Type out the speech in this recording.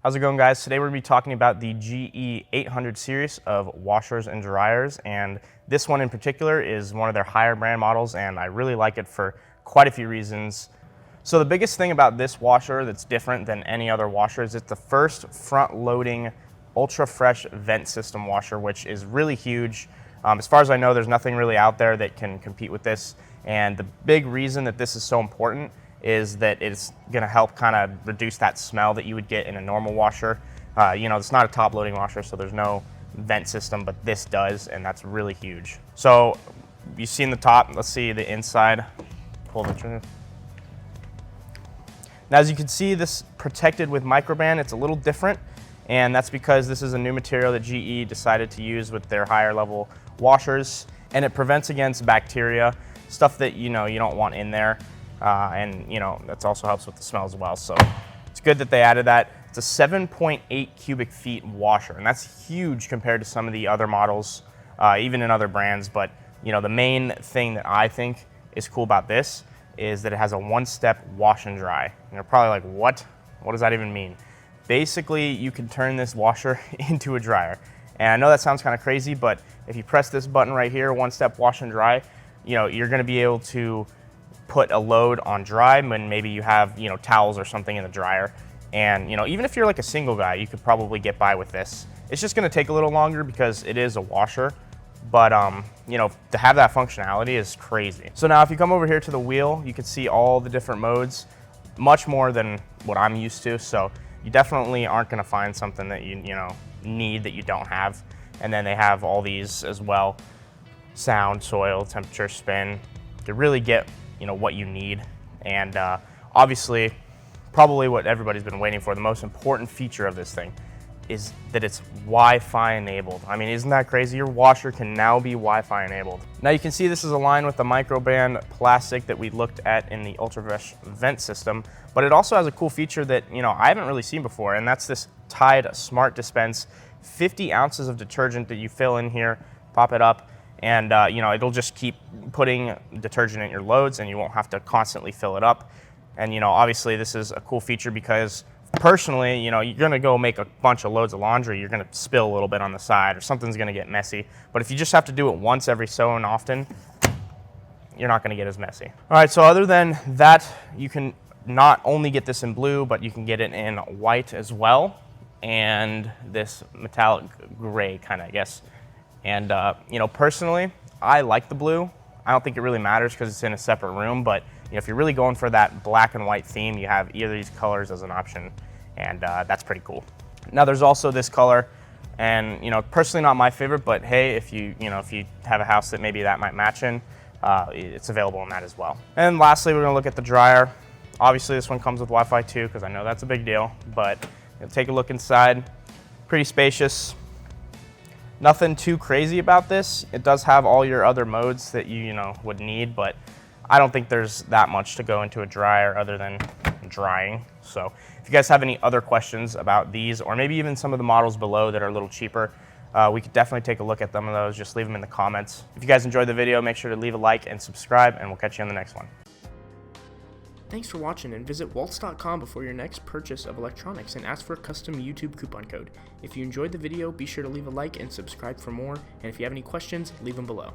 How's it going, guys? Today we're going to be talking about the GE800 series of washers and dryers, and this one in particular is one of their higher brand models, and I really like it for quite a few reasons. So the biggest thing about this washer that's different than any other washer is it's the first front-loading ultra fresh vent system washer, which is really huge. As far as I know, there's nothing really out there that can compete with this, and the big reason that this is so important is that it's going to help kind of reduce that smell that you would get in a normal washer. It's not a top loading washer, so there's no vent system, but this does, and that's really huge. So you've seen the top, let's see the inside. Pull the trigger. Now, as you can see, this protected with MicroBan. It's a little different, and that's because this is a new material that GE decided to use with their higher level washers, and it prevents against bacteria, stuff that you don't want in there. And that also helps with the smell as well. So it's good that they added that. It's a 7.8 cubic feet washer, and that's huge compared to some of the other models, even in other brands. But the main thing that I think is cool about this is that it has a one-step wash and dry. And you're probably like, what? What does that even mean? Basically, you can turn this washer into a dryer. And I know that sounds kind of crazy, but if you press this button right here, one-step wash and dry, you're going to be able to put a load on dry when maybe you have towels or something in the dryer, and even if you're like a single guy, you could probably get by with this. It's just going to take a little longer because it is a washer, but to have that functionality is crazy. So now if you come over here to the wheel, you can see all the different modes, much more than what I'm used to, so you definitely aren't going to find something that you need that you don't have. And then they have all these as well: sound, soil, temperature, spin, to really get what you need. And obviously, probably what everybody's been waiting for, the most important feature of this thing is that it's Wi-Fi enabled. I mean, isn't that crazy? Your washer can now be Wi-Fi enabled. Now you can see this is aligned with the MicroBan plastic that we looked at in the ultra-fresh vent system, but it also has a cool feature that I haven't really seen before, and that's this Tide Smart Dispense. 50 ounces of detergent that you fill in here, pop it up, and it'll just keep putting detergent in your loads, and you won't have to constantly fill it up. And obviously this is a cool feature because personally, you're gonna go make a bunch of loads of laundry, you're gonna spill a little bit on the side, or something's gonna get messy. But if you just have to do it once every so often, you're not gonna get as messy. All right, so other than that, you can not only get this in blue, but you can get it in white as well, and this metallic gray kind of, I guess. And personally, I like the blue. I don't think it really matters because it's in a separate room, but if you're really going for that black and white theme, you have either of these colors as an option, and that's pretty cool. Now there's also this color, and personally not my favorite, but hey, if you have a house that maybe that might match in, it's available in that as well. And lastly, we're gonna look at the dryer. Obviously this one comes with Wi-Fi too, because I know that's a big deal, but take a look inside. Pretty spacious. Nothing too crazy about this. It does have all your other modes that you would need, but I don't think there's that much to go into a dryer other than drying. So if you guys have any other questions about these, or maybe even some of the models below that are a little cheaper, we could definitely take a look at them of those. Just leave them in the comments. If you guys enjoyed the video, make sure to leave a like and subscribe, and we'll catch you on the next one. Thanks for watching, and visit waltz.com before your next purchase of electronics and ask for a custom YouTube coupon code. If you enjoyed the video, be sure to leave a like and subscribe for more, and if you have any questions, leave them below.